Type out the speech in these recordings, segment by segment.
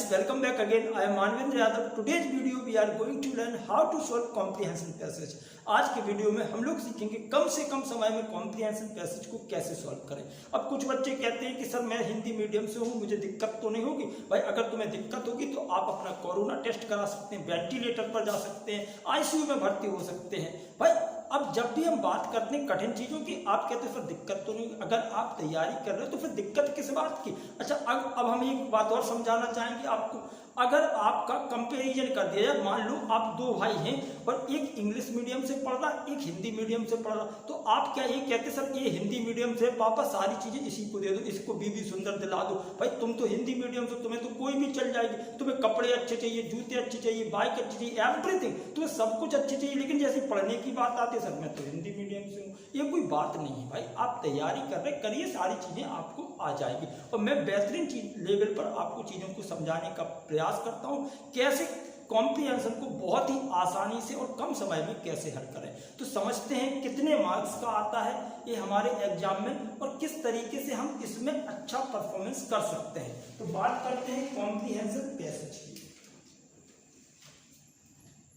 guys, welcome back again. I am Manvendra Yadav. Today's video we are going to learn how to solve comprehension passage. आज के video में हम लोग सीखेंगे कम से कम समय में कॉम्प्रिहेंशन पैसेज को कैसे सॉल्व करें। अब कुछ बच्चे कहते हैं कि सर मैं हिंदी मीडियम से हूँ, मुझे दिक्कत तो नहीं होगी। भाई अगर तुम्हें दिक्कत होगी तो आप अपना कोरोना टेस्ट करा सकते हैं, वेंटिलेटर पर जा सकते हैं, आईसीयू में भर्ती हो सकते हैं। भाई अब जब भी हम बात करते हैं कठिन चीजों की, आप कहते हैं सर दिक्कत तो नहीं, अगर आप तैयारी कर रहे हो तो फिर दिक्कत किस बात की। अच्छा अब हम एक बात और समझाना चाहेंगे आपको। अगर आपका कंपैरिजन कर दिया जाए, मान लो आप दो भाई हैं और एक इंग्लिश मीडियम से पढ़ रहा एक हिंदी मीडियम से पढ़ रहा, तो आप क्या ये कहते सर ये हिंदी मीडियम से, पापा सारी चीजें इसी को दे दो, इसको बीबी सुंदर दिला दो। भाई तुम तो हिंदी मीडियम से, तुम्हें तो कोई भी चल जाएगी, तुम्हें कपड़े अच्छे चाहिए, जूते अच्छे चाहिए, बाइक अच्छी चाहिए, एवरीथिंग तुम्हें सब कुछ अच्छी चाहिए, लेकिन जैसे पढ़ने की बात आती है सर मैं तो हिंदी मीडियम से हूँ। ये कोई बात नहीं है भाई, आप तैयारी कर रहे करिए, सारी चीजें आपको आ जाएगी। और मैं बेहतरीन लेवल पर आपको चीजों को समझाने का प्रयास करता हूँ, कैसे कॉम्प्रिहेंशन को बहुत ही आसानी से और कम समय में कैसे हल करें। तो समझते हैं कितने मार्क्स का आता है ये हमारे एग्जाम में और किस तरीके से हम इसमें अच्छा परफॉर्मेंस कर सकते हैं। तो बात करते हैं कॉम्प्रिहेंशन पैसेज की।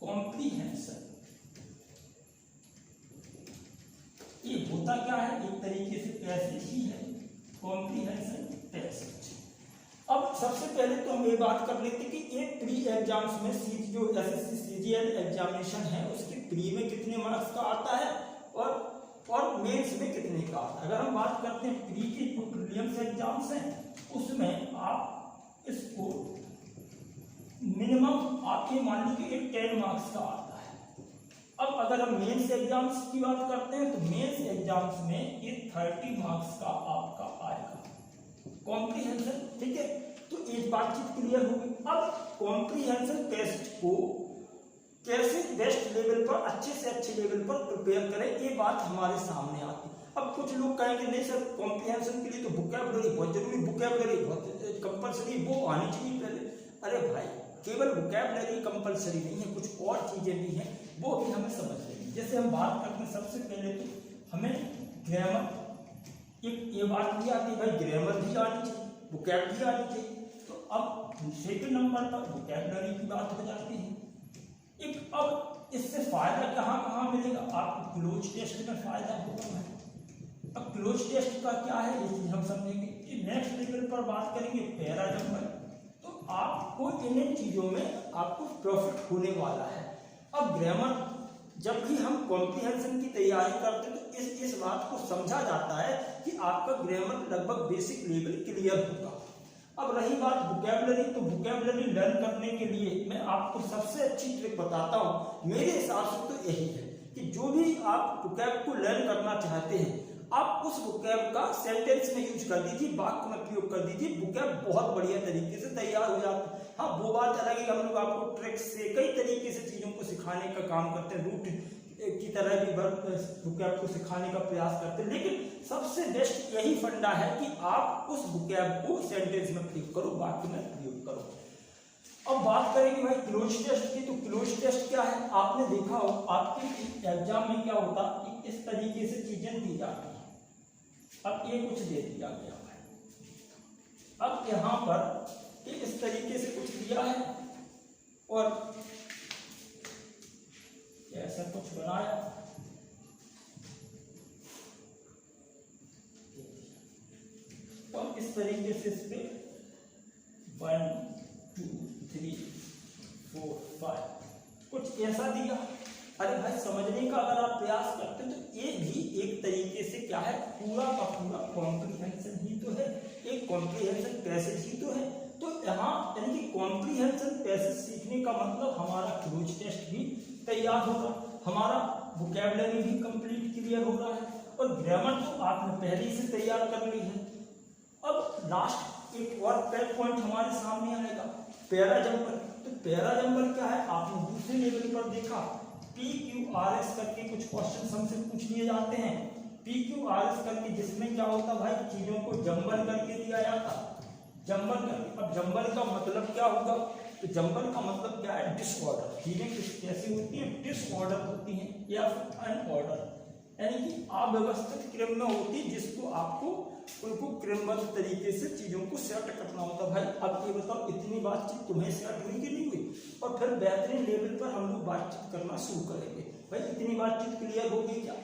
कॉम्प्रिहेंशन ये होता क्या है, एक तरीके से पैसेज ही है, कॉम्प्रिहेंशन पैसेज। अब सबसे पहले तो हम ये बात कर लेते कि एक प्री एग्जाम्स में जो एसएससी सीजीएल एग्जामिनेशन है उसके प्री में कितने मार्क्स का आता है और मेंस में कितने का आता है। अगर हम बात करते हैं प्री के जो प्रीलिम्स एग्जाम्स हैं उसमें आप इसको मिनिमम आपके मान लीजिए 10 मार्क्स का आता है। अब अगर हम मेंस एग्जाम्स की बात करते हैं तो मेंस एग्जाम्स में ये 30 मार्क्स का आपका आएगा कॉम्प्रिहेंशन। ठीक है, तो एक बातचीत क्लियर होगी। अब कॉम्प्रिहेंशन टेस्ट को कैसे बेस्ट लेवल पर, अच्छे से अच्छे लेवल पर प्रिपेयर करें, ये बात हमारे सामने आती है। अब कुछ लोग कहेंगे नहीं सर कॉम्प्रिहेंशन के लिए तो वोकैबुलरी बहुत जरूरी, वोकैबुलरी बहुत कंपलसरी, वो आनी चाहिए पहले। अरे भाई केवल वोकैबुलरी कंपलसरी नहीं है, कुछ और चीजें भी हैं वो भी हमें समझ लेंगे। जैसे हम बात करते हैं सबसे पहले तो हमें ग्रामर, एक ये बात भी आती है भाई ग्रामर भी आनी चाहिए, वोकैब भी आनी चाहिए। तो अब सेकंड नंबर पर वोकैबुलरी की बात हो जाती है। एक अब इससे फायदा कहाँ कहाँ मिलेगा, आपको क्लोज टेस्ट में फायदा होगा भाई। अब क्लोज टेस्ट का क्या है ये चीज हम समझेंगे। नेक्स्ट लेवल पर बात करेंगे पैरा जंपर, तो आपको इन चीजों में आपको प्रॉफिट होने वाला है। अब ग्रामर जब भी हम कॉम्प्रिहेंशन की तैयारी करते हैं तो इस बात को समझा जाता है कि आपका ग्रामर लगभग बेसिक लेवल क्लियर होगा। अब रही बात वोकैबुलरी, तो वोकैबुलरी लर्न करने के लिए मैं आपको सबसे अच्छी ट्रिक बताता हूँ, मेरे हिसाब से तो यही है कि जो भी आप वोकैब को लर्न करना चाहते हैं आप उस वोकैब का सेंटेंस में यूज कर दीजिए, वाक्य में प्रयोग कर दीजिए, वोकैब बहुत बढ़िया तरीके से तैयार हो जाता है। हाँ वो बात अलग है, हम लोग आपको ट्रिक्स से कई तरीके से चीजों को सिखाने का काम करते हैं, रूट की तरह भी वोकैब को सिखाने का प्रयास करते हैं, लेकिन सबसे बेस्ट यही फंडा है कि आप उस वोकैब को सेंटेंस में प्रयोग करो, वाक्य में प्रयोग करो। अब बात करेंगे भाई क्लोज टेस्ट की। तो क्लोज टेस्ट क्या है, आपने देखा हो आपके एग्जाम में क्या होता है, इस तरीके से चीजें दी जाती है। अब ये कुछ दे दिया गया है, अब यहां पर ये इस तरीके से कुछ दिया है और ऐसा कुछ बनाया, और इस तरीके से इस पे 1 2 3 4 5 कुछ ऐसा दिया। अरे भाई समझने का अगर आप प्रयास करते हैं तो ये भी एक तरीके से क्या है, पूरा का पूरा कॉम्प्रिहेंशन ही तो है, एक कॉम्प्रिहेंशन पैसेज ही तो है। तो यहाँ यानी कि कॉम्प्रिहेंशन पैसेज सीखने का मतलब हमारा क्लोज टेस्ट भी तैयार होगा, हमारा वोकैबुलरी भी कंप्लीट क्लियर हो रहा है और ग्रामर तो आपने पहले से तैयार कर ली है। अब लास्ट एक और पॉइंट हमारे सामने आएगा, पैरा जंपर। तो पैरा जंपर क्या है, आपने दूसरे लेवल पर देखा PQRS करके कुछ क्वेश्चन हमसे पूछ लिए जाते हैं, PQRS करके, जिसमें क्या होता भाई चीजों को जंबल करके दिया जाता, जंबल करके। अब जंबल का मतलब क्या होगा, तो जंबल का मतलब क्या है, डिसऑर्डर। चीजें कैसी होती है, डिसऑर्डर होती हैं या अनऑर्डर। यानी कि अव्यवस्थित क्रम में होती है, जिसको आपको उनको क्रमबद्ध तरीके से चीजों को सेट करना होता है। भाई अब ये बताओ, इतनी बातचीत तुम्हें सेट हुई कि नहीं हुई? और फिर बेहतरीन लेवल पर हम लोग बातचीत करना शुरू करेंगे। भाई इतनी बातचीत क्लियर होगी क्या?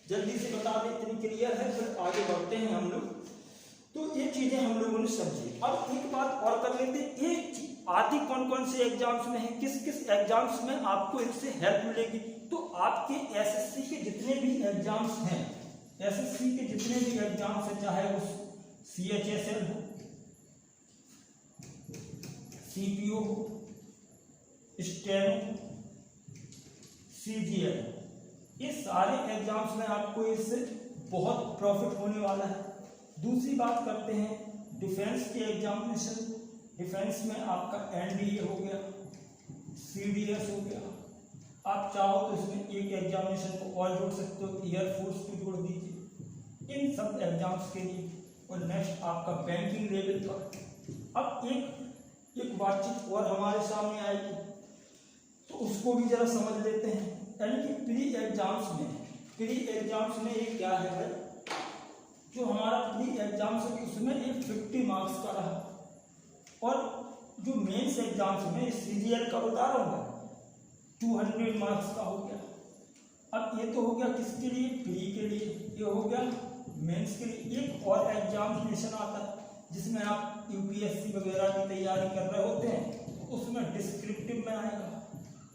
जल्दी से बता दें इतनी क्लियर है, फिर आगे बढ़ते हैं हम लोग। तो ये चीजें हम लोगों ने समझी। अब एक बात और कर लेते हैं, एक आती कौन कौन से एग्जाम्स में है, किस किस एग्जाम्स में आपको इनसे हेल्प मिलेगी। तो आपके एसएससी के जितने भी एग्जाम्स हैं, एसएससी के जितने भी एग्जाम्स हैं, चाहे वो CHSL हो, CPO हो, स्टेनो, CGL, ये सारे एग्जाम्स में आपको इससे बहुत प्रॉफिट होने वाला है। दूसरी बात करते हैं डिफेंस के एग्जामिनेशन। डिफेंस में आपका NDA हो गया, CDS हो गया, आप चाहो तो इसमें एक एग्जामिनेशन को और जोड़ सकते हो, एयरफोर्स को जोड़ दीजिए इन सब एग्जाम्स के लिए। और नेक्स्ट आपका बैंकिंग लेवल पर। अब एक बातचीत और हमारे सामने आएगी, तो उसको भी जरा समझ लेते हैं। यानी कि प्री एग्जाम्स में ये क्या है भाई, जो हमारा प्री एग्जाम्स है उसमें एक 50 मार्क्स का रहा, और जो मेंस एग्जाम्स में CGL का बता रहा हूँ 200 मार्क्स का हो गया। अब ये तो हो गया किसके लिए? प्री के लिए। ये हो गया मेंस के लिए। एक और एग्जामिनेशन आता है जिसमें आप UPSC वगैरह की तैयारी कर रहे होते हैं, तो उसमें डिस्क्रिप्टिव में आएगा,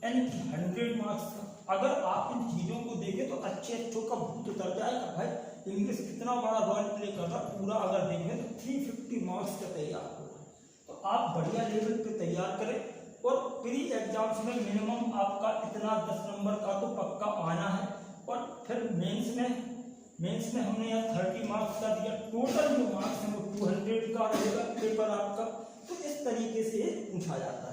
यानी कि 100 मार्क्स का। अगर आप इन चीजों को देखें तो अच्छे का भूत उतर जाएगा। भाई इंग्लिश कितना बड़ा रोल प्ले कर रहा है, पूरा अगर देखें तो 350 मार्क्स का तैयार हो रहा है। तो आप बढ़िया लेवल पे तैयार करें। और प्री एग्जाम्स में मिनिमम आपका इतना 10 नंबर का तो पक्का आना है। और फिर मेंस में हमने यहाँ 30 मार्क्स का दिया, टोटल जो मार्क्स है वो 200 का रहेगा पेपर आपका। तो इस तरीके से पूछा जाता है।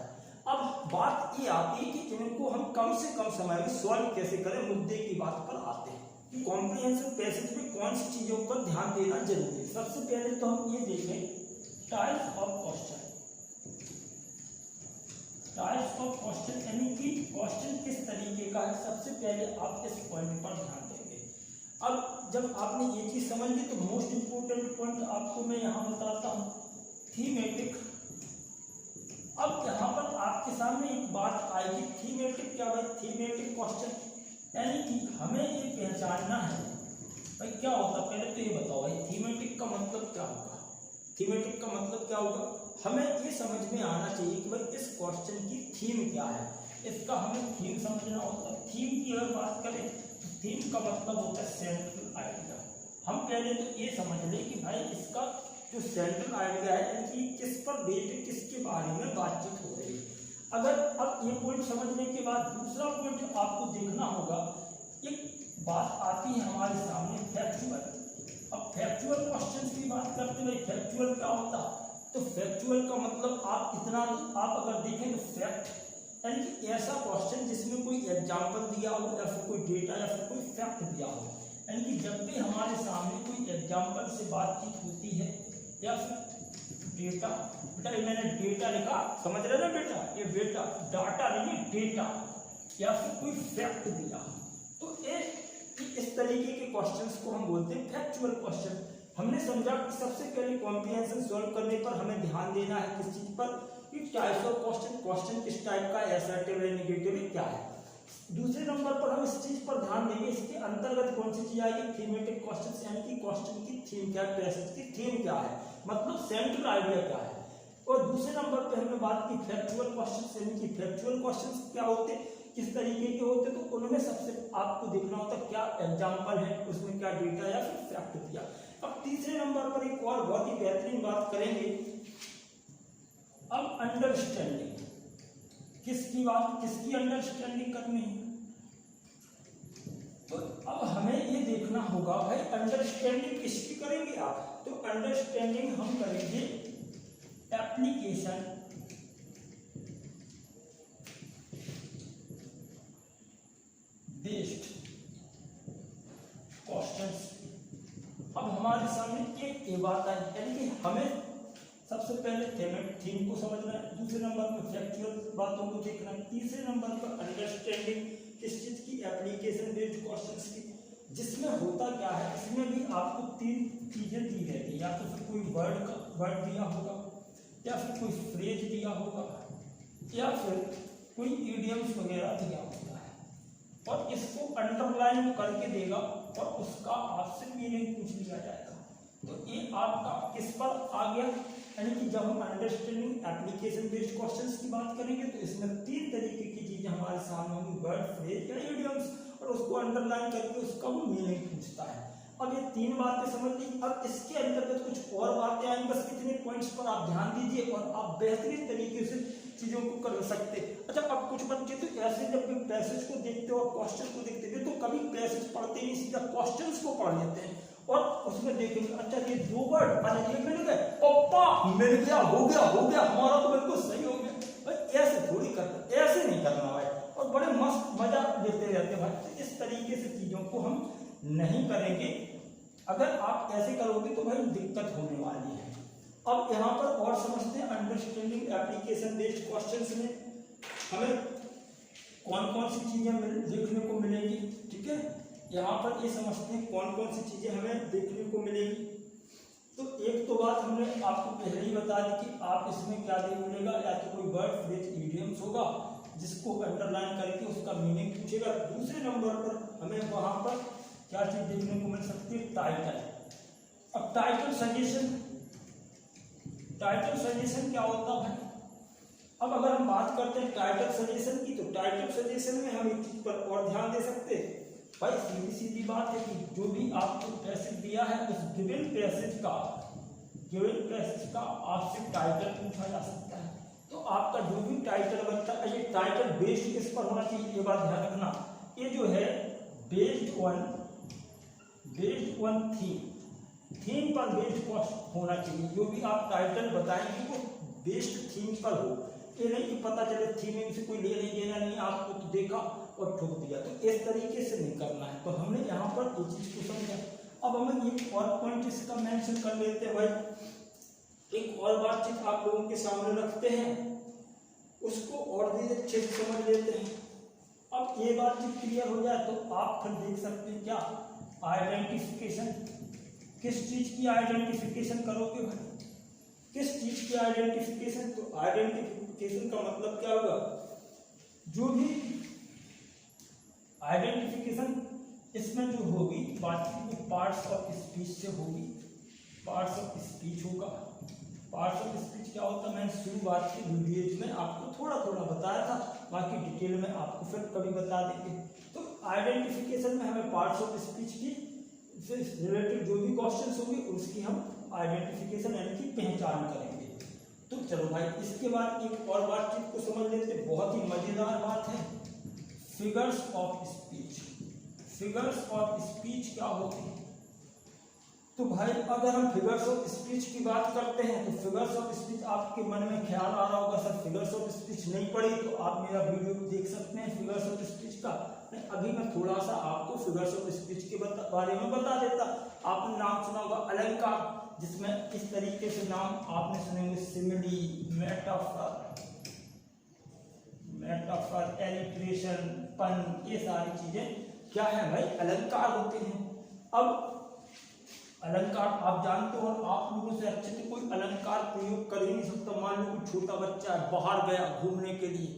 अब बात ये आती है कि इनको हम कम से कम समय में सॉल्व कैसे करें। मुद्दे की बात पर आते हैं कि कॉम्प्रिहेंसिव पैसेज में कौन सी चीजों पर ध्यान देना जरूरी है। सबसे पहले तो हम ये देखें types of question. Types of question यानी कि क्वेश्चन किस तरीके का है, सबसे पहले आप इस पॉइंट पर ध्यान देंगे। अब जब आपने ये चीज समझ ली तो मोस्ट इंपोर्टेंट पॉइंट आपको मैं यहाँ बताता हूँ, थीमेटिक। अब यहाँ पर आपके सामने एक बात आएगी, थीमेटिक क्या भाई? थीमेटिक क्वेश्चन यानी कि हमें ये पहचानना है भाई क्या होता है। पहले तो ये बताओ भाई थीमेटिक का मतलब क्या होगा। थीमेटिक का मतलब क्या होगा, हमें ये समझ में आना चाहिए कि भाई इस क्वेश्चन की थीम क्या है। इसका हमें थीम समझना होता है। थीम की अगर बात करें तो थीम का मतलब होता है सेंट्रल आइडिया। हम पहले तो ये समझ लें कि भाई इसका जो सेंट्रल आइडिया है कि किस पर बेस्ड, किसके बारे में बातचीत हो रही है। अगर अब ये पॉइंट समझने के बाद दूसरा पॉइंट आपको देखना होगा, एक बात आती है हमारे सामने फैक्चुअल। अब फैक्चुअल क्वेश्चंस की बात करते हुए फैक्चुअल क्या होता है, तो फैक्चुअल का मतलब आप अगर देखें तो फैक्ट यानी कि ऐसा क्वेश्चन जिसमें कोई एग्जाम्पल दिया हो या फिर कोई डेटा या फिर कोई फैक्ट दिया हो। यानी कि जब भी हमारे सामने कोई एग्जाम्पल से बातचीत होती है या फिर डेटा, बेटा ये मैंने डेटा लिखा, समझ रहे ना बेटा, ये बेटा डाटा नहीं डेटा, या फिर कोई फैक्ट दिया, तो इस तरीके के क्वेश्चंस को हम बोलते हैं फैक्चुअल क्वेश्चन। हमने समझा कि सबसे पहले कॉम्प्रिहेंशन सॉल्व करने पर हमें ध्यान देना है किस चीज पर, कि टाइप्स ऑफ क्वेश्चन किस टाइप का, असर्टिव है, नेगेटिव है, क्या है। दूसरे नंबर पर हम इस चीज पर ध्यान देंगे, इसके अंतर्गत कौन सी चीज आएगी, थीमेटिक क्वेश्चंस, यानी कि क्वेश्चन की थीम क्या है, पैसेज की थीम क्या है, मतलब सेंट्रल आइडिया क्या है। और दूसरे नंबर पर हमने बात की फैक्चुअल क्वेश्चंस, यानी कि फैक्चुअल क्वेश्चंस क्या होते हैं, किस तरीके के होते हैं, तो उनमें सबसे आपको देखना होता है क्या एग्जाम्पल है, उसमें क्या डेटा या फिर फैक्ट दिया। अब तीसरे नंबर पर एक और बहुत ही बेहतरीन बात करेंगे, अब अंडरस्टैंडिंग। किसकी अंडरस्टैंडिंग करनी है, तो अब हमें ये देखना होगा भाई अंडरस्टैंडिंग किसकी करेंगे आप, तो अंडरस्टैंडिंग हम करेंगे एप्लीकेशन बेस्ड क्वेश्चंस। अब हमारे सामने एक बात आई, यानी कि हमें सबसे पहले थीम को समझना है, दूसरे नंबर पर फैक्चुअल बातों को देखना है, तीसरे नंबर पर अंडरस्टैंडिंग किस चीज की, एप्लीकेशन बेस्ड क्वेश्चंस की। जिसमें होता क्या है, इसमें भी आपको 3 चीजें दी रहती है, या तो फिर कोई वर्ड दिया होगा, या फिर कोई फ्रेज दिया होगा, या फिर कोई इडियम्स वगैरह दिया होता है, और इसको अंडरलाइन करके देगा और उसका आपसे मीनिंग पूछ लिया जाएगा। तो ये आपका किस पर आ गया, यानी कि जब हम अंडरस्टैंडिंग एप्लीकेशन बेस्ड क्वेश्चंस की बात करेंगे तो इसमें 3 तरीके की चीजें हमारे सामने होंगी, वर्ड, फ्रेज या इडियम्स, और उसको अंडरलाइन करके उसका वो मीनिंग पूछता है। अब ये 3 बातें समझ ली। अब इसके अंतर्गत कुछ और बातें आएंगी, बस इतने पॉइंट्स पर आप ध्यान दीजिए और आप बेहतरीन तरीके से चीजों को कर सकते। अच्छा, अब कुछ बच्चे तो ऐसे जब भी पैसेज को देखते हो और क्वेश्चन को देखते हैं तो कभी पैसेज पढ़ते नहीं, सीधा क्वेश्चंस को पढ़ लेते हैं और उसमें देखेंगे अच्छा ये 2 वर्ड, अरे ये मिल गए, पप्पा मिल गया, हो गया हमारा तो बिल्कुल सही हो गया। भाई ऐसे थोड़ी करना, ऐसे नहीं करना भाई, और बड़े मस्त मजा लेते रहते भाई। तो इस तरीके से चीजों को हम नहीं करेंगे। अगर आप ऐसे करोगे तो भाई दिक्कत होने वाली है। अब यहाँ पर और समझते हैं, अंडरस्टैंडिंग एप्लीकेशन बेस्ड क्वेश्चंस में हमें कौन कौन सी चीजें देखने को मिलेंगी। ठीक है, यहाँ पर ये समझते हैं कौन कौन सी चीजें हमें देखने को मिलेगी। तो एक तो बात हमने आपको पहले ही बता दी कि आप इसमें क्या देखने मिलेगा, या तो कोई वर्ड, फ्रेज, इडियम्स होगा जिसको अंडरलाइन करके उसका मीनिंग पूछेगा। दूसरे नंबर पर हमें वहां पर क्या चीज देखने को मिल सकती है, टाइटल। अब टाइटल सजेशन क्या होता है भाई। अब अगर हम बात करते हैं टाइटल सजेशन की, तो टाइटल सजेशन में हम एक चीज पर और ध्यान दे सकते हैं भाई। सीधी बात है कि जो भी आपको पैसेज दिया है उस गिवन पैसेज का आपसे टाइटल पूछा जा सकता है। तो आपका जो भी टाइटल बनता है ये टाइटल बेस्ड किस पर होना चाहिए, ये बात ध्यान रखना। ये जो है बेस्ड ऑन थीम पर बेस्ड होना चाहिए। जो भी आप टाइटल बताएंगे वो बेस्ड थीम पर हो। ये नहीं कि पता चले थीम से कोई लेना देना नहीं, आपको तो देखा और ठोक दिया, तो इस तरीके से नहीं करना है। तो हमने यहाँ पर ये चीज को समझा। अब हमें एक और पॉइंट इसका मेंशन कर लेते हैं भाई। एक और बातचीत आप लोगों के सामने रखते हैं, उसको और भी अच्छे से समझ लेते हैं। अब ये बातचीत क्लियर हो जाए तो आप फिर देख सकते हैं क्या आइडेंटिफिकेशन, किस चीज की आइडेंटिफिकेशन करोगे भाई, किस चीज की आइडेंटिफिकेशन। तो आइडेंटिफिकेशन का मतलब क्या होगा, जो भी आइडेंटिफिकेशन इसमें जो होगी बातचीत में पार्ट्स ऑफ स्पीच से होगी। पार्ट्स ऑफ स्पीच होगा। पार्ट्स ऑफ स्पीच क्या होता है, मैंने शुरुआत की वीडियोज में आपको थोड़ा बताया था, बाकी डिटेल में आपको फिर कभी बता देंगे। तो आइडेंटिफिकेशन में हमें पार्ट्स ऑफ स्पीच की से रिलेटेड जो भी क्वेश्चंस होंगे उसकी हम आइडेंटिफिकेशन यानी कि पहचान करेंगे। तो चलो भाई, इसके बाद एक और बातचीत को समझ लेते हैं, बहुत ही मजेदार बात है, figures of speech. Figures of speech क्या होती है। तो भाई अगर हम फिगर्स ऑफ स्पीच की बात करते हैं तो फिगर्स ऑफ स्पीच आपके मन में ख्याल आ रहा होगा सर फिगर्स ऑफ स्पीच नहीं पढ़ी, तो आप मेरा वीडियो देख सकते हैं फिगर्स ऑफ स्पीच का। अभी मैं थोड़ा सा आपको फिगर्स ऑफ स्पीच के बारे में बता देता। आपने नाम सुना होगा अलंकार, जिसमें इस तरीके से नाम आपने सुने होंगे, सिमिली, मेटाफर, एलिट्रेशन, पन, ये सारी चीजें क्या है भाई, अलंकार होते हैं। अब अलंकार आप जानते हो और आप लोगों से अच्छे से कोई अलंकार प्रयोग कर ही नहीं सकता। मान लो कोई छोटा बच्चा है, बाहर गया घूमने के लिए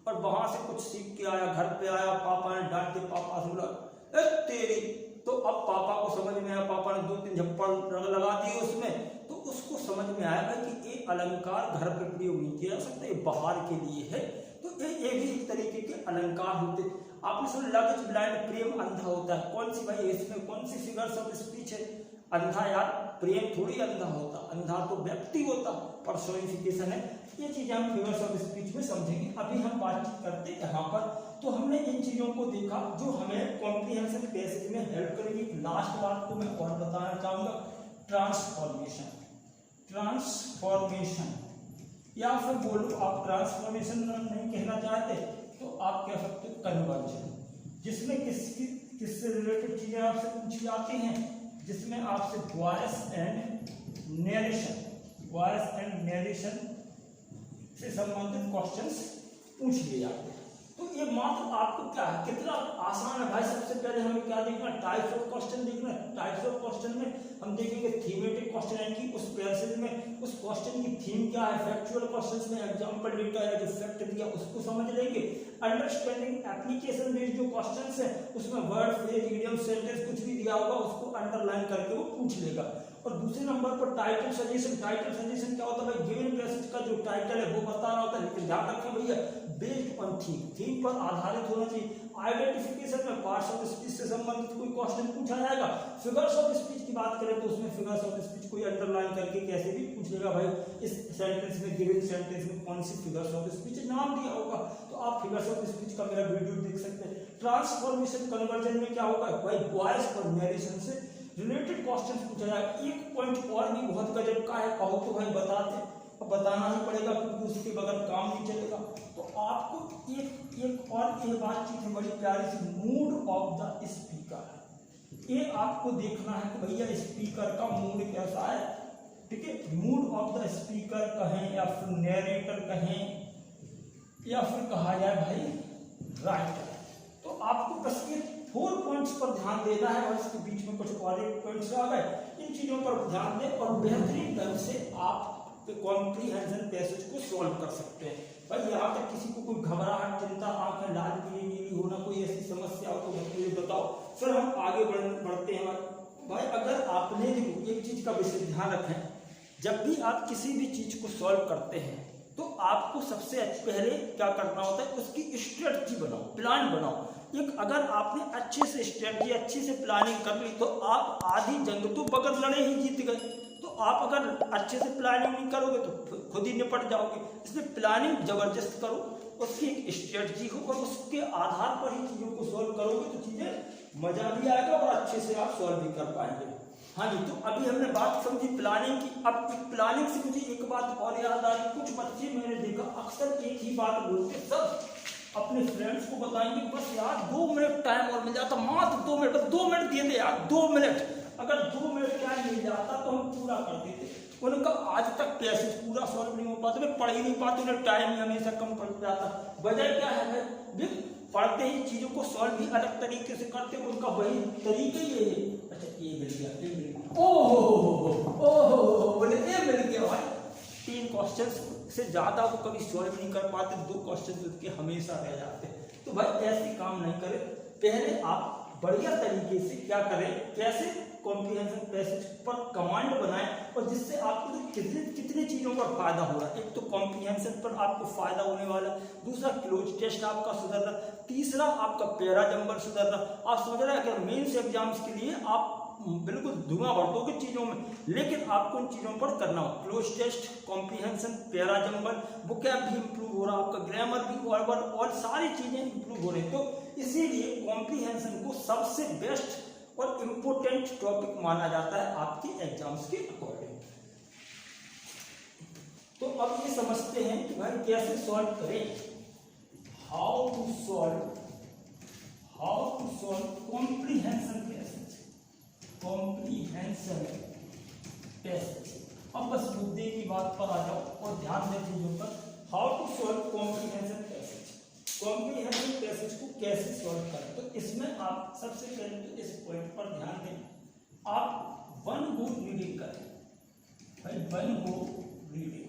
और वहां से कुछ सीख के आया, घर पे आया, पापा ने डांट दिया, पापा से बोला ए तेरी, तो अब पापा को समझ में आया, पापा ने 2-3 झप्पड़ लगा दिए उसमें, तो उसको समझ में आया कि ये अलंकार घर पे प्रयोग नहीं किया जा सकता, ये बाहर के लिए है। तो ये भी एक तरीके के अलंकार होते। आपने सुना लव इज ब्लाइंड, प्रेम अंधा होता है। कौन सी भाई इसमें कौन सी फिगर्स ऑफ स्पीच है, अंधा यार, प्रेम थोड़ी अंधा होता, अंधा तो व्यक्ति होता, पर्सोनिफिकेशन है। ये चीजें हम फिगर्स ऑफ स्पीच में समझेंगे। अभी हम बातचीत करते हैं यहाँ पर, तो हमने इन चीजों को देखा जो हमें कॉम्प्रिहेंशन पैसेज में हेल्प करेगी। लास्ट बात को मैं और बताना चाहूंगा, ट्रांसफॉर्मेशन या फिर बोलो आप ट्रांसफॉर्मेशन नहीं कहना चाहते तो आप कह सकते हो कन्वर्जन, जिसमें किससे रिलेटेड चीजें आपसे पूछी जाती हैं, जिसमें आपसे वॉइस एंड नरेशन से संबंधित क्वेश्चंस पूछ लिए जाते हैं। तो तो ये मात्र आपको क्या है, कितना आसान है भाई। सबसे पहले हमें क्या देखना, टाइप्स ऑफ क्वेश्चन देखना। टाइप्स ऑफ क्वेश्चन में हम देखेंगे थीमेटिक क्वेश्चन, यानी कि उस पैसेज में उस क्वेश्चन की थीम क्या है। फैक्चुअल क्वेश्चंस में एग्जांपल डेटा या जो फैक्ट दिया उसको समझ लेंगे। अंडरस्टैंडिंग एप्लीकेशन बेस्ड जो क्वेश्चंस है उसमें वर्ड, फ्रेज, इडियम, सेंटेंस कुछ भी दिया होगा उसको अंडरलाइन करके वो पूछ लेगा। और दूसरे नंबर पर टाइटल सजेशन। टाइटल सजेशन क्या होता है भाई, गिवन पैसेज का जो टाइटल है वो बताना होता है, लेकिन ध्यान रखें भैया बेस्ड ऑन थीम, थीम पर आधारित होना चाहिए। आइडेंटिफिकेशन में पार्ट्स ऑफ स्पीच से संबंधित कोई क्वेश्चन पूछा जाएगा। फिगर्स ऑफ स्पीच की बात करें तो उसमें फिगर्स ऑफ स्पीच कोई अंडरलाइन करके कैसे भी पूछ लेगा भाई, इस सेंटेंस में, गिवन सेंटेंस में कौन सी फिगर्स ऑफ स्पीच नाम दिया होगा, तो आप फिगर्स ऑफ स्पीच का मेरा वीडियो देख सकते हैं। ट्रांसफॉर्मेशन कन्वर्जन में क्या होगा भाई, वॉइस और नरेशन से रिलेटेड क्वेश्चन पूछा जाएगा। एक पॉइंट और भी बहुत गजब का है, कहो तो भाई बताते, बताना ही पड़ेगा क्योंकि उसके बगैर काम नहीं चलेगा। तो आपको एक और ये बातचीत है बड़ी प्यारी सी, मूड ऑफ द स्पीकर। ये आपको देखना है कि भैया स्पीकर का मूड कैसा है, ठीक है। मूड ऑफ द स्पीकर कहें या फिर नैरेटर कहें या फिर कहा जाए भाई राइटर। तो आपको बस ये 4 पॉइंट्स पर ध्यान देना है और इसके बीच में कुछ और पॉइंट्स आ गए, इन चीजों पर ध्यान दें और बेहतरीन ढंग से आप कॉम्प्रीहेंशन पैसेज को सॉल्व कर सकते हैं। भाई यहाँ तक किसी को कोई घबराहट, चिंता, आंखें लाल पीली होना, कोई ऐसी समस्या हो तो मुझे बताओ, फिर हम आगे बढ़ते हैं। भाई अगर आपने देखो एक चीज का विशेष ध्यान रखें, जब भी आप किसी भी चीज को सॉल्व करते हैं तो आपको सबसे पहले क्या करना होता है, उसकी स्ट्रेटजी बनाओ, प्लान बनाओ। एक अगर आपने अच्छे से स्ट्रेटजी, अच्छे से प्लानिंग कर ली तो आप आधी जंग तो बगैर लड़े ही जीत गए। तो आप अगर अच्छे से प्लानिंग नहीं करोगे तो खुद ही निपट जाओगे। इसलिए प्लानिंग जबरदस्त करो, उसकी एक स्ट्रेटजी हो और उसके आधार पर ही चीजों को सॉल्व करोगे तो चीजें मजा भी आएगा और अच्छे से आप सॉल्व भी कर पाएंगे। हाँ जी, तो अभी हमने बात समझी प्लानिंग की। अब प्लानिंग से मुझे एक बात और याद आ रही, कुछ बच्चे मैंने देखा अक्सर एक ही बात बोलते, सब अपने फ्रेंड्स को बताएंगे बस यार 2 मिनट टाइम और मिल जाता, मात्र 2 मिनट, बस 2 मिनट दे दे यार, 2 मिनट, अगर 2 मिनट टाइम मिल जाता तो हम पूरा कर देते। उनका आज तक पैसेज पूरा सॉल्व नहीं हो पाता, वे पढ़ ही नहीं पाते, उन्हें टाइम ही हमेशा कम पड़ जाता। वजह क्या है भाई, पढ़ते ही चीजों को सॉल्व भी अलग तरीके से करते, उनका वही तरीके ये है। अच्छा ये मिल गया, ये मिल गया, ओहो बोले ये मिल गया भाई। 3 क्वेश्चन से ज्यादा वो कभी सॉल्व नहीं कर पाते, 2 क्वेश्चन उसके हमेशा रह जाते। तो भाई ऐसे काम नहीं करें, पहले आप बढ़िया तरीके से क्या करें, कैसे कॉम्प्रिहेंशन पैसेज पर कमांड बनाएं और जिससे आपको कितनी चीजों पर फायदा हो रहा है। एक तो कॉम्प्रिहेंशन पर आपको फायदा होने वाला, दूसरा क्लोज टेस्ट आपका सुधर रहा, तीसरा आपका पैरा नंबर सुधर रहा। आप समझ रहे हैं कि मेंस एग्जाम्स के लिए आप बिल्कुल धुआं भर दोगे चीजों में, लेकिन आपको इन चीजों पर करना हो। Cloze test, comprehension, para number, vocab भी इंप्रूव हो रहा, आपका ग्रामर भी और सारी चीजें इंप्रूव हो रही। तो इसीलिए कॉम्प्रिहेंशन को सबसे बेस्ट और इम्पोर्टेंट टॉपिक माना जाता है आपके एग्जाम्स के अकॉर्डिंग। तो अब ये समझते हैं कि भाई कैसे सॉल्व करें, how to solve comprehension passage, comprehension passage. अब बस मुद्दे की बात पर आ जाओ और ध्यान दें चीजों पर। How to solve comprehension passage, comprehension passage को कैसे सॉल्व करें। तो इसमें आप सबसे पहले तो इस पॉइंट पर ध्यान दें, आप 1 गो रीडिंग करें भाई। 1 गो रीडिंग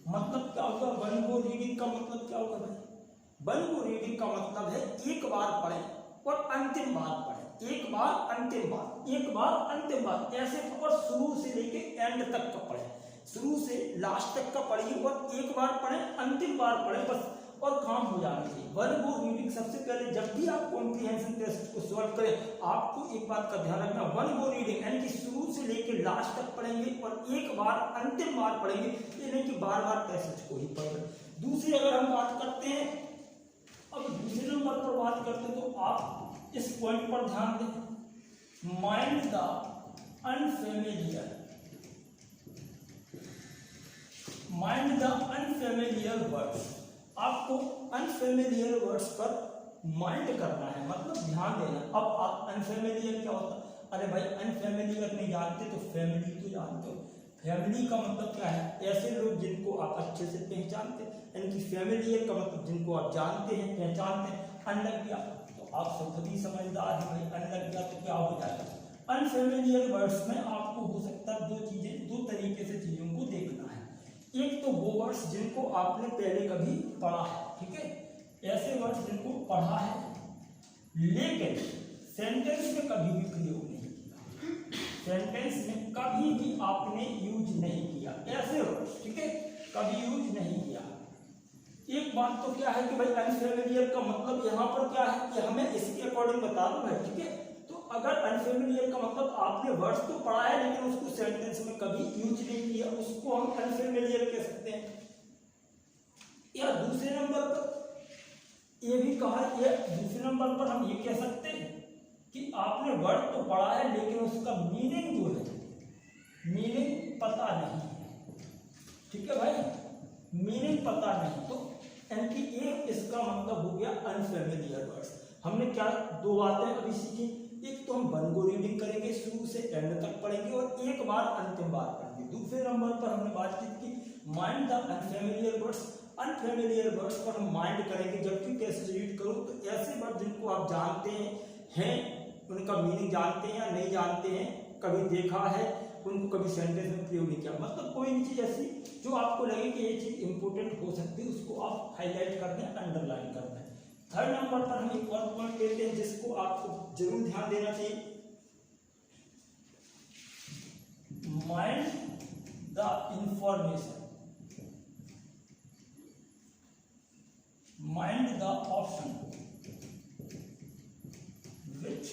मतलब क्या होगा, 1 गो रीडिंग का मतलब क्या होगा भाई, 1 गो रीडिंग का मतलब है एक बार पढ़ें और अंतिम बार पढ़ें, एक बार अंतिम बार, एक बार अंतिम बार, ऐसे और शुरू से लेके एंड तक का पढ़ें, शुरू से लास्ट तक का पढ़िए और एक बार पढ़ें, अंतिम बार पढ़ें, बस और काम हो जाना चाहिए। 1 गो रीडिंग सबसे पहले जब भी आप कॉम्प्रिहेंशन टेस्ट को सॉल्व करें, आपको एक बात का ध्यान रखना, 1 गो रीडिंग यानी कि शुरू से लेकर लास्ट तक पढ़ेंगे और एक बार अंतिम बार पढ़ेंगे, ये नहीं कि बार बार पैसेज को ही पढ़ रहे। दूसरी अगर हम बात करते हैं, अब दूसरे नंबर पर बात करते हैं तो आप इस पॉइंट पर ध्यान दें, mind the unfamiliar, mind the unfamiliar words. आपको अनफेमिलियर वर्ड्स पर माइंड करना है, मतलब ध्यान देना। अब आप अनफेमिलियर क्या होता है, अरे भाई अनफेमिलियर नहीं जानते तो फैमिली तो जानते हो। फैमिली का मतलब क्या है? ऐसे लोग जिनको आप अच्छे से पहचानते हैं, यानी कि फैमिलियर का मतलब जिनको आप जानते हैं, पहचानते हैं। अनलग गया तो आप सब भी समझदार हैं भाई, अनलग गया तो क्या हो जाएगा? अनफेमिलियर वर्ड्स में आपको हो सकता है दो तरीके से चीजों को देखना है। एक तो वो वर्ड्स जिनको आपने पहले कभी पढ़ा है, ठीक है, ऐसे वर्ड्स जिनको पढ़ा है लेकिन सेंटेंस में कभी भी प्रयोग नहीं किया, सेंटेंस में कभी भी आपने यूज नहीं किया, ऐसे वर्ड्स, ठीक है, कभी यूज नहीं किया। एक बात तो क्या है कि भाई अनफेमिलियर का मतलब यहाँ पर क्या है कि हमें इसके अकॉर्डिंग बता दो भाई, ठीक है। तो अगर अनफेमिलियर का मतलब आपने वर्ड्स तो पढ़ा है लेकिन उसको सेंटेंस में कभी यूज नहीं किया, उसको हम अनफेमिलियर कह सकते हैं। या दूसरे नंबर पर ये भी कहा, ये दूसरे नंबर पर हम ये कह सकते हैं कि आपने वर्ड तो पढ़ा है लेकिन उसका मीनिंग जो है, मीनिंग पता नहीं है, ठीक है भाई, मीनिंग पता नहीं। तो यानी ये इसका मतलब हो गया अनफेमिलियर वर्ड्स। हमने क्या दो बातें अभी सीखी, एक तो हम वन गो रीडिंग करेंगे, शुरू से एंड तक पढ़ेंगे और एक बार अंतिम बार पढ़ेंगे। दूसरे नंबर पर हमने बातचीत की mind the unfamiliar words. Unfamiliar words पर हम माइंड करेंगे जबकि कैसे रीड करो तो ऐसे वर्ड जिनको आप जानते हैं, उनका मीनिंग जानते हैं या नहीं जानते हैं, कभी देखा है, उनको कभी सेंटेंस में प्रयोग नहीं किया, मतलब कोई भी चीज ऐसी जो आपको लगे कि ये चीज इंपोर्टेंट हो सकती है उसको आप हाईलाइट कर दें, अंडरलाइन कर दें। थर्ड नंबर पर हम एक और पॉइंट लेते हैं जिसको आपको जरूर ध्यान देना चाहिए, mind the information, mind the option which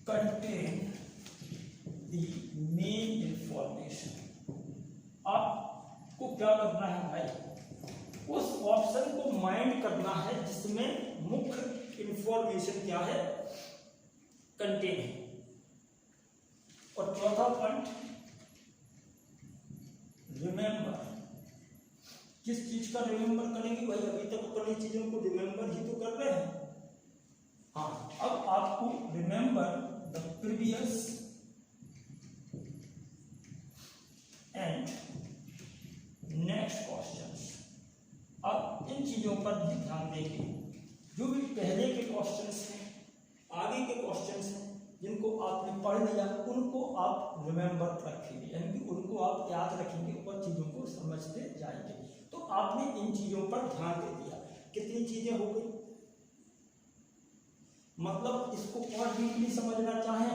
contain the main information. आपको क्या करना है भाई, उस ऑप्शन को माइंड करना है जिसमें मुख्य इंफॉर्मेशन क्या है, कंटेन है। और चौथा पॉइंट रिमेंबर, किस चीज का रिमेंबर करेंगे भाई, अभी तक अपनी चीजों को रिमेंबर ही तो कर रहे हैं। हाँ, अब आपको remember the previous and next questions. अब इन चीजों पर भी ध्यान देंगे, जो भी पहले के क्वेश्चंस हैं, आगे के क्वेश्चंस हैं, जिनको आपने पढ़ लिया उनको आप रिमेंबर रखेंगे, यानी कि उनको आप याद रखेंगे और चीजों को समझते जाएंगे। तो आपने इन चीजों पर ध्यान दे दिया। कितनी चीजें हो गई, मतलब इसको और डीपली समझना चाहें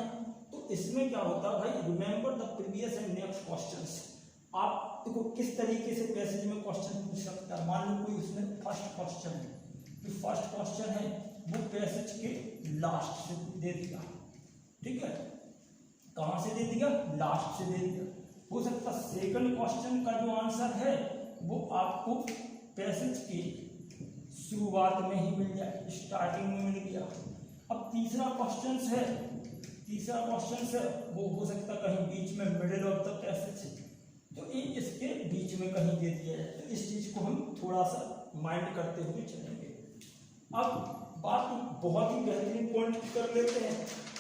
तो इसमें क्या होता है भाई, remember the previous and next questions. आप देखो किस तरीके से पैसेज में क्वेश्चन पूछ सकता है। मान लो कोई उसमें फर्स्ट क्वेश्चन है, जो फर्स्ट क्वेश्चन है वो पैसेज के लास्ट से दे दिया, ठीक है, कहां से दे दिया, लास्ट से दे दिया। हो सकता है सेकंड क्वेश्चन का जो आंसर है वो आपको पैसेज की शुरुआत में ही मिल जाए, स्टार्टिंग में मिल गया। अब तीसरा क्वेश्चन है, वो हो सकता कहीं बीच में, मिडिल ऑफ द पैसेज है, तो इसके बीच में कहीं दे दिया जाए। तो इस चीज को हम थोड़ा सा माइंड करते हुए चलेंगे। अब बात बहुत ही बेहतरीन पॉइंट कर लेते हैं,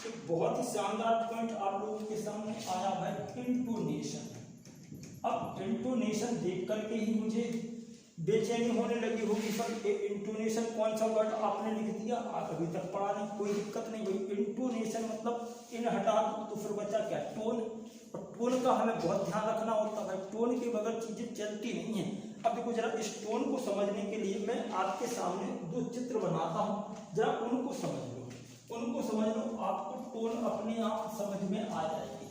एक बहुत ही शानदार पॉइंट आप लोगों के सामने आया भाई, इंटोनेशन। अब इंटोनेशन देख करके ही मुझे बेचैनी होने लगी होगी, सर इंटोनेशन कौन सा वर्ड आपने लिख दिया, आप अभी तक पढ़ा नहीं, कोई दिक्कत नहीं भाई। इंटोनेशन मतलब इन हटा दो तो फिर बचा क्या, टोन। और टोन का हमें बहुत ध्यान रखना होता है भाई, टोन के बगैर चीजें चलती नहीं है। अब देखो जरा इस टोन को समझने के लिए मैं आपके सामने दो चित्र बनाता हूँ, जरा उनको समझ लो, आपको टोन अपने आप समझ में आ जाएगी,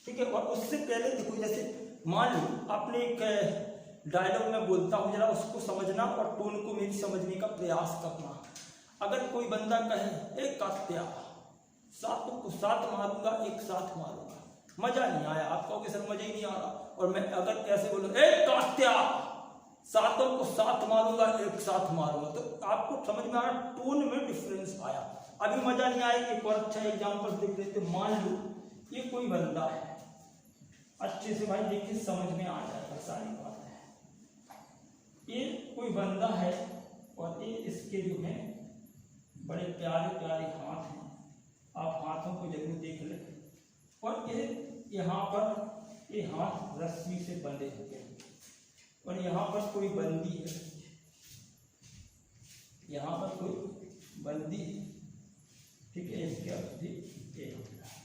ठीक है। और उससे पहले देखो, जैसे मान लो आपने एक डायलॉग में बोलता हूँ, जरा उसको समझना और टोन को मेरी समझने का प्रयास करना। अगर कोई बंदा कहे एक कात्या, सात मारूंगा, एक साथ मारूंगा, मजा नहीं आया, आप कहोगे सर मजा ही नहीं आ रहा। और मैं अगर ऐसे बोलूं, एक कात्या, सातों को साथ मारूंगा, एक साथ मारूंगा, तो आपको समझ में आया, टोन में डिफरेंस आया। अभी मजा नहीं आया, एक और अच्छा एग्जाम्पल देख लेते। मान लो ये कोई बंदा है, अच्छे से भाई देखिए समझ में आ जाएगा सारी बात है। ये कोई बंदा है और ये इसके जो है बड़े प्यारे प्यारे हाथ हैं, आप हाथों को जरूर देख लें। और ये यहाँ पर ये हाथ रस्सी से बंधे होते हैं और यहाँ पर कोई बंदी है, यहाँ पर कोई बंदी है, ठीक है। इसके अवधि ये होता है,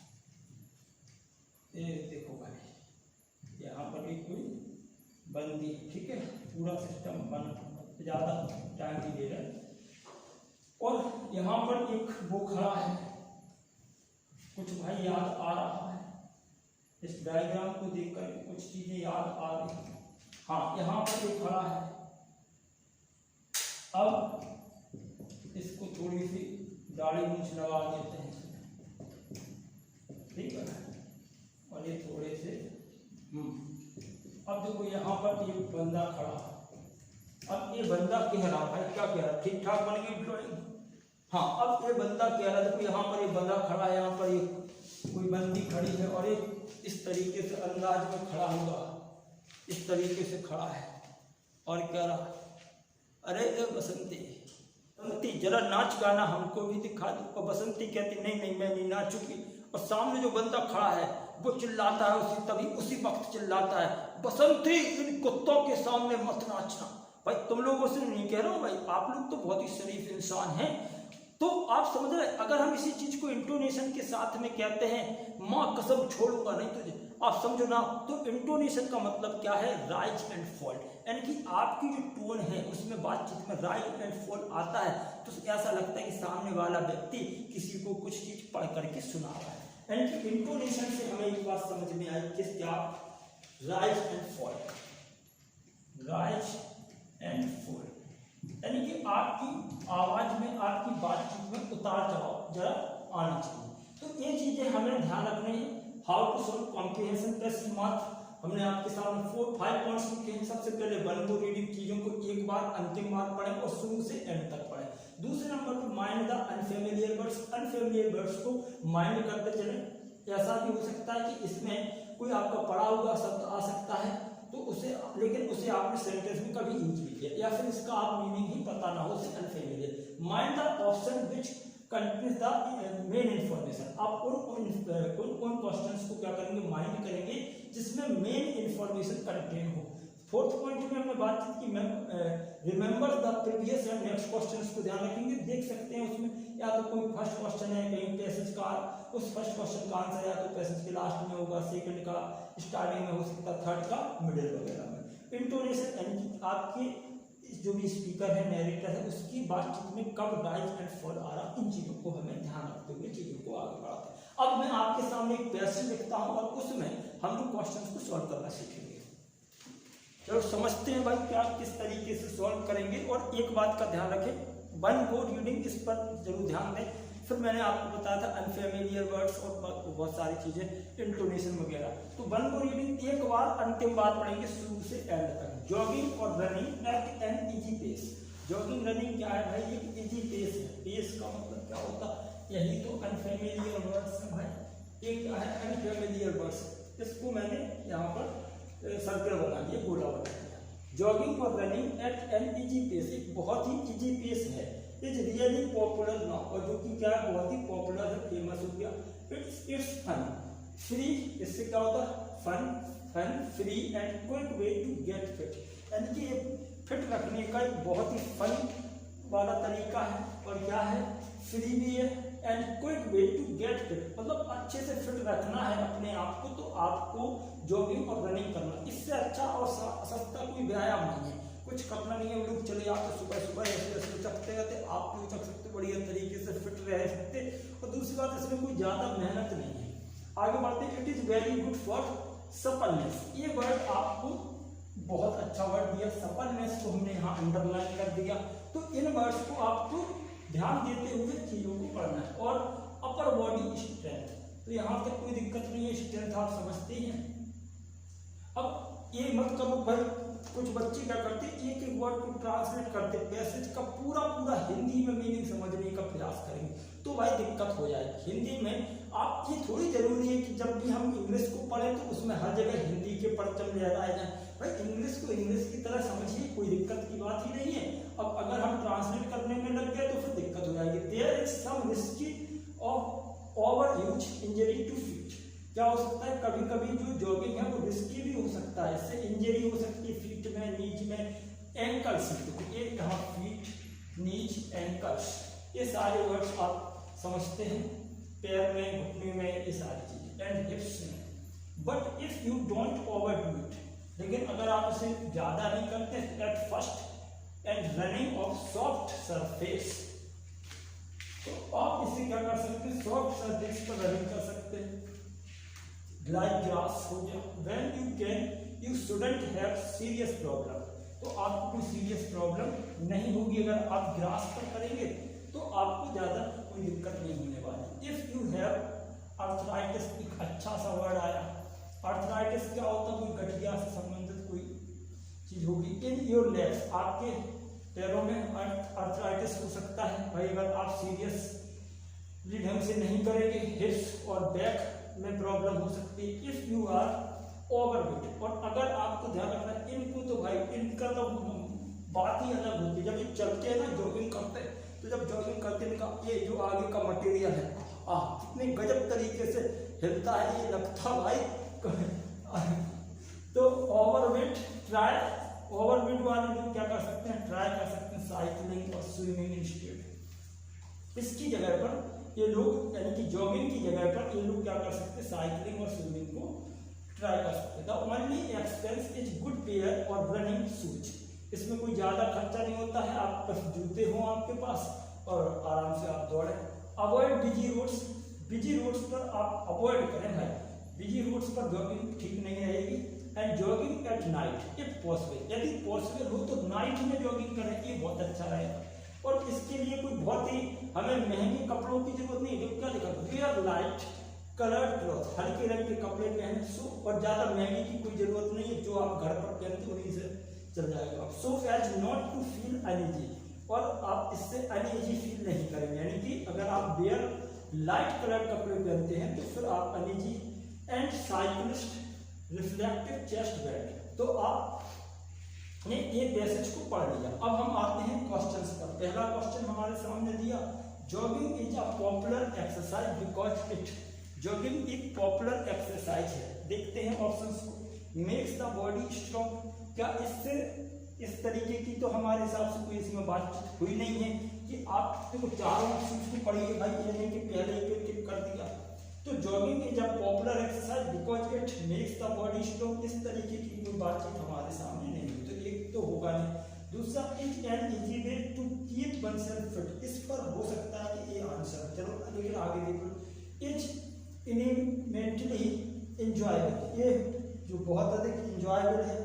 ये देखो भाई यहाँ पर भी कोई बंदी, ठीक है। पूरा सिस्टम बन ज़्यादा टाइम भी ले रहा है। और यहाँ पर एक वो खड़ा है, कुछ भाई याद आ रहा है इस डायग्राम को देखकर, कुछ चीजें याद आ रही हैं। हाँ, यहाँ पर ये खड़ा है। अब इसको थोड़ी सी दाढ़ी मूंछ लगा देते हैं, ठीक है। और ये थोड़े से अब देखो यहाँ पर ये बंदा खड़ा है। अब ये बंदा कह रहा है, क्या कह रहा है, ठीक ठाक बन गई ड्राइंग। हाँ, अब ये बंदा कह रहा है, देखो यहाँ पर ये बंदा खड़ा है, यहाँ पर ये कोई बंदी खड़ी है और एक इस तरीके से अंदाज में खड़ा हुआ, इस तरीके से खड़ा है और कह रहा, अरे ए बसंती, बसंती जरा नाच गाना हमको भी दिखा दो। और बसंती कहती नहीं नहीं मैं नहीं नाचूंगी। और सामने जो बंदा खड़ा है वो चिल्लाता है, तभी उसी वक्त चिल्लाता है, बसंती इन कुत्तों के सामने मत नाचना। भाई तुम लोगों से नहीं कह रहा हूँ भाई, आप लोग तो बहुत ही शरीफ इंसान हैं। तो आप समझ रहे, अगर हम इसी चीज को इंटोनेशन के साथ में कहते हैं, माँ कसम छोड़ूंगा नहीं तुझे, आप समझो ना। तो इंटोनेशन का मतलब क्या है, राइज एंड फॉल, यानी कि आपकी जो टोन है उसमें बातचीत में राइज एंड फॉल आता है तो ऐसा लगता है कि सामने वाला व्यक्ति किसी को कुछ चीज पढ़ करके सुना रहा है। यानी कि इंटोनेशन से हमें एक बात समझ में आई, किस क्या, rise and fall, rise and fall, यानी कि आपकी आवाज में, आपकी बातचीत में उतार चढ़ाव जरा आना चाहिए। तो ये चीजें हमें ध्यान रखनी है। How to solve comprehension test marks, हमने आपके सामने 4-5 पॉइंट्स लिखे हैं। सबसे पहले वन गो रीडिंग, चीजों को एक बार अंतिम बार पढ़ें और शुरू से एंड तक पढ़ें। दूसरे नंबर पर mind the unfamiliar words, unfamiliar words को माइंड करते चलें। ऐसा भी हो सकता है कि इसमें कोई आपका पढ़ा हुआ शब्द आ सकता है तो उसे, लेकिन उसे आपने सेंटेंस में कभी यूज नहीं किया या फिर इसका आप मीनिंग ही पता ना हो, उसे unfamiliar. Mind the option which contains the main information, आप उन क्वेश्चंस को क्या करेंगे, माइंड करेंगे जिसमें मेन इंफॉर्मेशन कंटेन हो। फोर्थ पॉइंट में हमने बात की कि remember the previous and next questions को ध्यान रखेंगे। देख सकते हैं उसमें या तो कोई फर्स्ट क्वेश्चन है कहीं पैसेज का, उस फर्स्ट क्वेश्चन का आंसर या तो पैसेज के लास्ट में होगा, सेकंड का स्टार्टिंग में हो सकता है, थर्ड का मिडिल वगैरह में। इंटोनेशन यानी आपके जो भी स्पीकर है, नैरेटर है, उसकी बातचीत में कब राइज एंड फॉल आ रहा, इन चीजों को हमें ध्यान रखते हुए चीजों को आगे बढ़ाते हैं। अब मैं आपके सामने एक पैसेज लिखता हूं और उसमें हम लोग क्वेश्चंस को सॉल्व करना सीखेंगे। चलो समझते हैं भाई क्या किस तरीके से सॉल्व करेंगे। और एक बात का ध्यान रखें, वन गो रीडिंग, इस पर जरूर ध्यान दें। फिर मैंने आपको बताया था अनफेमिलियर वर्ड्स और बहुत सारी चीजें, इंटोनेशन वगैरह। तो वन गो रीडिंग एक बार अंतिम बार पढ़ेंगे शुरू से एंड तक। जॉगिंग और running at an easy pace. Jogging running क्या है भाई, एक इजी पेस है। पेस का मतलब क्या होता है, यही तो अनफेमिलियर वर्ड्स है भाई। ये क्या है, अनफेमिलियर वर्ड्स। इसको मैंने यहाँ पर सर्कल बना दिया, गोला बना दिया। जॉगिंग और running at an easy pace, एक बहुत ही इजी पेस है। इज रियली पॉपुलर नाउ, और जो कि क्या है, बहुत ही पॉपुलर है, फेमस हो गया। इट्स फन फ्री, इससे क्या होता है, fun free and quick way to get fit, यानी कि फिट रखने का एक बहुत ही फन वाला तरीका है। और क्या है, फ्री भी है and quick way to get fit, मतलब अच्छे से फिट रखना है अपने आप को, तो आपको जॉगिंग और रनिंग करना। इससे अच्छा और सस्ता कोई व्यायाम नहीं है, कुछ करना नहीं है। लोग चले जाते सुबह सुबह ऐसे उचकते रहते, आप भी उचक सकते, बढ़िया तरीके से फिट रह सकते। और दूसरी बात, इसमें कोई ज्यादा मेहनत नहीं है। आगे बढ़ते, it is very good for suppleness, ये वर्ड आपको बहुत अच्छा वर्ड दिया, सपलनेस को हमने यहाँ अंडरलाइन कर दिया। तो इन वर्ड्स को आपको ध्यान देते हुए चीजों को पढ़ना है। और अपर बॉडी स्ट्रेंथ, तो यहाँ तक कोई दिक्कत नहीं है, स्ट्रेंथ आप समझते हैं। अब ये मत करो भाई, कुछ बच्चे क्या करते, एक एक वर्ड को ट्रांसलेट करते, पैसेज का पूरा हिंदी में मीनिंग समझने का प्रयास करेंगे तो भाई दिक्कत हो जाएगी। हिंदी में आप, ये थोड़ी जरूरी है कि जब भी हम इंग्लिश को पढ़ें तो उसमें हर जगह हिंदी के परचम लहराए जाए। भाई इंग्लिश को इंग्लिश की तरह समझिए, कोई दिक्कत की बात ही नहीं है। अब अगर हम ट्रांसलेट करने में लग गए तो फिर दिक्कत हो जाएगी। There is some risk of overuse injury to feet, क्या हो सकता है, कभी कभी जो जॉगिंग है वो रिस्की में एंकल्स, ये यहाँ फीट, नीज, एंकल्स, ये सारे वर्ड्स आप समझते हैं, पैर में, घुटने में, ये सारी चीजें, एंड हिप्स में। But if you don't overdo it, लेकिन अगर आप इसे ज्यादा नहीं करते, at first and running of soft surface, तो आप इसे क्या कर सकते हैं, सॉफ्ट सरफेस पर रनिंग कर सकते हैं, लाइक ग्रास हो गया। When you can you shouldn't have serious problem, तो आपको कोई सीरियस प्रॉब्लम नहीं होगी अगर आप ग्रास पर करेंगे, तो आपको ज्यादा कोई दिक्कत नहीं होने वाली। इफ यू हैव आर्थराइटिस, एक अच्छा सा वर्ड आया, आर्थराइटिस क्या होता है, कोई गठिया से संबंधित कोई चीज होगी। इन योर लेग्स, आपके पैरों में आर्थराइटिस हो सकता है भाई, अगर आप सीरियस ढंग से नहीं करेंगे, हिप्स और बैक में प्रॉब्लम हो सकती है। इफ यू आर ओवरवेट, और अगर आपको ध्यान रखना है, इनको तो भाई इनका तो बात ही अलग होती है। जब ये चलते हैं ना, जॉगिंग करते हैं, तो जब जॉगिंग करते हैं, इनका ये जो आगे का मटेरियल है, कितने गजब तरीके से हिलता है, ये लगता भाई। तो ओवरवेट, ट्राई, ओवरवेट वाले लोग क्या कर सकते हैं, ट्राई कर सकते हैं साइकिलिंग और स्विमिंग इंस्टेड। इसकी जगह पर ये लोग, यानी कि जॉगिंग की जगह पर ये लोग क्या कर सकते हैं, साइकिलिंग और स्विमिंग को ट्राई कर सकते हैं। The only expense is good pair और रनिंग शूज, इसमें कोई ज्यादा खर्चा नहीं होता है, आप बस जूते हो आपके पास और आराम से आप दौड़े। Avoid busy roads, busy roads पर आप अवॉइड करें भाई, बिजी रोड्स पर जॉगिंग ठीक नहीं रहेगी। And jogging at night if possible, यदि पॉसिबल हो तो नाइट में जॉगिंग करें, ये बहुत अच्छा रहेगा। और इसके लिए कोई बहुत ही हमें महंगे कपड़ों की जरूरत नहीं है, जो क्या लिखा, वेयर लाइट कलर्ड क्लॉथ, हल्के रंग के कपड़े पहने, सो, और ज्यादा महंगे की कोई जरूरत नहीं है, जो आप घर पर पहनते उन्हीं से चल जाएगा। So as not to feel uneasy, और आप इससे अनईजी फील नहीं करेंगे, यानी कि अगर आप वेयर लाइट कलर कपड़े पहनते हैं तो फिर आप uneasy. And cyclist reflective chest belt, तो आपने ये पैसेज को पढ़ लिया। अब हम आते हैं क्वेश्चंस पर। पहला क्वेश्चन हमारे सामने दिया, jogging is a popular exercise because it, jogging एक पॉपुलर एक्सरसाइज है। देखते हैं ऑप्शंस को। मेक्स द बॉडी स्ट्रॉन्ग, क्या इससे, इस तरीके की तो हमारे हिसाब से कोई इसमें बातचीत हुई नहीं है कि आप देखो चारों ऑप्शंस को पढ़िए भाई, ये नहीं कि पहले ही टिक कर दिया। तो jogging is a popular exercise because it makes the body strong, इस तरीके की कोई बातचीत हमारे सामने नहीं हुई, तो एक तो होगा नहीं। दूसरा, is an easy way to keep oneself fit, इस पर हो सकता है कि ये आंसर, चलो लेकिन आगे देखो। इज इनिमेंटली इंजॉयबल, ये जो बहुत अधिक इंजॉयबल है,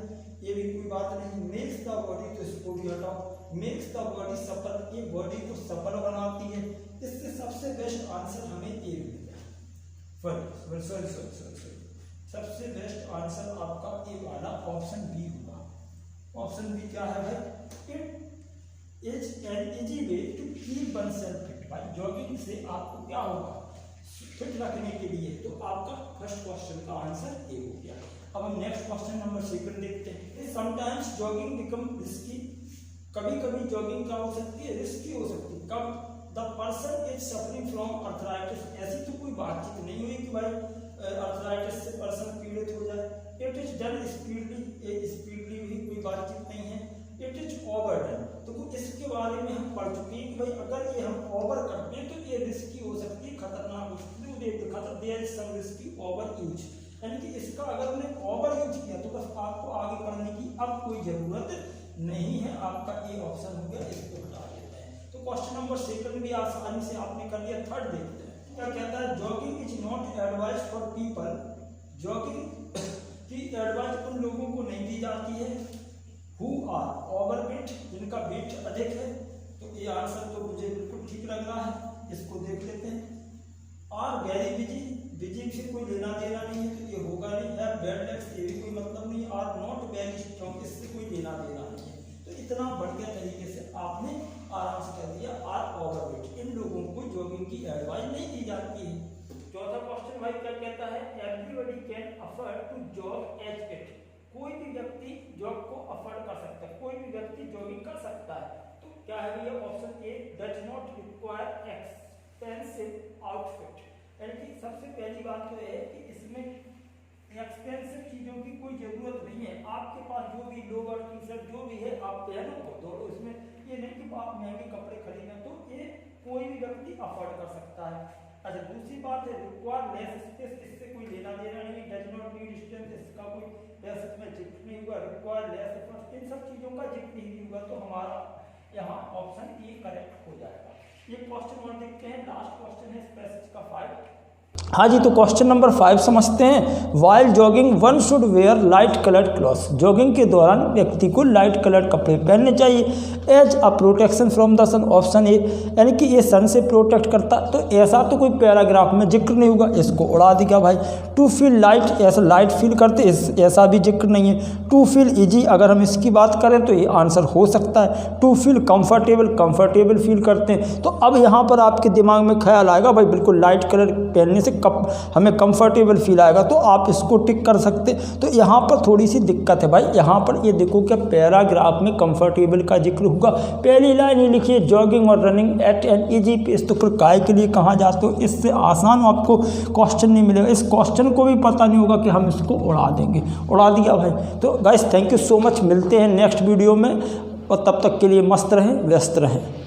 ये भी कोई बात नहीं। मेक्स द बॉडी, तो इसको भी हटाओ। मेक्स द बॉडी सफल, ये बॉडी को सफल बनाती है। इससे सबसे बेस्ट आंसर हमें ये मिल गया, सॉरी, सबसे बेस्ट आंसर आपका ये वाला ऑप्शन बी होगा। ऑप्शन बी क्या है भाई, it is an easy way to keep oneself fit, भाई जॉगिंग से आपको क्या होगा, फिट रखने के लिए, तो आपका फर्स्ट क्वेश्चन का आंसर ये हो गया। अब हम नेक्स्ट क्वेश्चन नंबर 2 देखते हैं। समटाइम्स जॉगिंग बिकम रिस्की, कभी कभी जॉगिंग क्या हो सकती है, रिस्की हो सकती है। कब, the person is suffering from arthritis, ऐसी तो कोई बातचीत नहीं हुई कि भाई अर्थराइटिस से पर्सन पीड़ित हो जाए। It is done speedily, speedily भी कोई बातचीत नहीं है। इट इज ओवरडन, तो इसके बारे में हम पढ़ चुके हैं कि भाई अगर ये हम ओवर करते हैं तो ये रिस्की हो सकती है, खतरनाक हो सकती है। There is some risky over use, यानी कि इसका अगर हमने ओवर यूज किया तो बस आपको आगे पढ़ने की अब कोई जरूरत नहीं है। आपका ये ऑप्शन हो गया, इसको हटा देते हैं। तो क्वेश्चन नंबर 2 भी आसानी से आपने कर लिया। थर्ड देखते हैं क्या कहता है, jogging is not advise for people, jogging की एडवाइस उन लोगों को नहीं दी जाती है हु आर ओवरवेट, जिनका वेट अधिक है। तो ये आंसर तो मुझे बिल्कुल ठीक लग रहा है, इसको देख लेते हैं। आर वेरी बिजी, बिजी से कोई लेना देना नहीं है, तो ये होगा नहीं। है बैड लेग्स, ये भी कोई मतलब नहीं। आर नॉट वेरी स्ट्रॉन्ग, इससे कोई लेना देना नहीं है। तो इतना बढ़िया तरीके से आपने आराम से कर दिया। आर ओवरवेट, इन लोगों को जॉगिंग की एडवाइस नहीं दी जाती है। चौथा क्वेश्चन भाई क्या कहता है, everybody can afford to jog as it, कोई भी व्यक्ति जॉग को अफोर्ड कर सकता है, कोई भी व्यक्ति जॉगिंग कर सकता है। तो क्या है ये option A, does not require expensive outfit, यानी कि सबसे पहली बात तो है कि इसमें एक्सपेंसिव चीजों की कोई जरूरत नहीं है। आपके पास जो भी लोअर टी शर्ट जो भी है आप पहनो और दौड़ो। इसमें ये नहीं कि आप महंगे कपड़े खरीदें, तो ये कोई भी व्यक्ति अफोर्ड कर सकता है। अच्छा, दूसरी बात है रिक्वायर लेस स्पेस, इससे कोई लेना देना नहीं। डज नॉट नीड स्ट्रेंथ, इसका कोई पैसेज में जिक्र नहीं हुआ। रिक्वायर लेस एफर्ट, इन सब चीजों का जिक्र ही नहीं हुआ, तो हमारा यहाँ ऑप्शन ए करेक्ट हो जाएगा। ये क्वेश्चन और देखते हैं, लास्ट क्वेश्चन है इस पैसेज का 5। हाँ जी, तो क्वेश्चन नंबर 5 समझते हैं। While jogging one should wear light coloured clothes. Jogging के दौरान व्यक्ति को लाइट कलर्ड कपड़े पहनने चाहिए। As a protection from the sun, option A, यानी कि ये सन से प्रोटेक्ट करता। तो ऐसा तो कोई पैराग्राफ में जिक्र नहीं होगा, इसको उड़ा दिया भाई। टू फील लाइट, ऐसा लाइट फील करते, ऐसा भी जिक्र नहीं है। टू फील ईजी, अगर हम इसकी बात करें तो ये आंसर हो सकता है। To feel comfortable, comfortable feel करते हैं। तो अब यहाँ पर आपके दिमाग में ख्याल आएगा भाई बिल्कुल लाइट कलर पहनने से हमें कंफर्टेबल फील आएगा, तो आप इसको टिक कर सकते। तो यहाँ पर थोड़ी सी दिक्कत है भाई। यहाँ पर ये देखो कि पैराग्राफ में कंफर्टेबल का जिक्र होगा। पहली लाइन ही लिखिए जॉगिंग और running at an easy pace, तो फिर काय के लिए कहाँ जाते हो? इससे आसान आपको क्वेश्चन नहीं मिलेगा। इस क्वेश्चन को भी पता नहीं होगा कि हम इसको उड़ा देंगे। उड़ा दिया भाई। तो guys thank you so much, मिलते हैं नेक्स्ट वीडियो में, और तब तक के लिए मस्त रहें, व्यस्त रहें।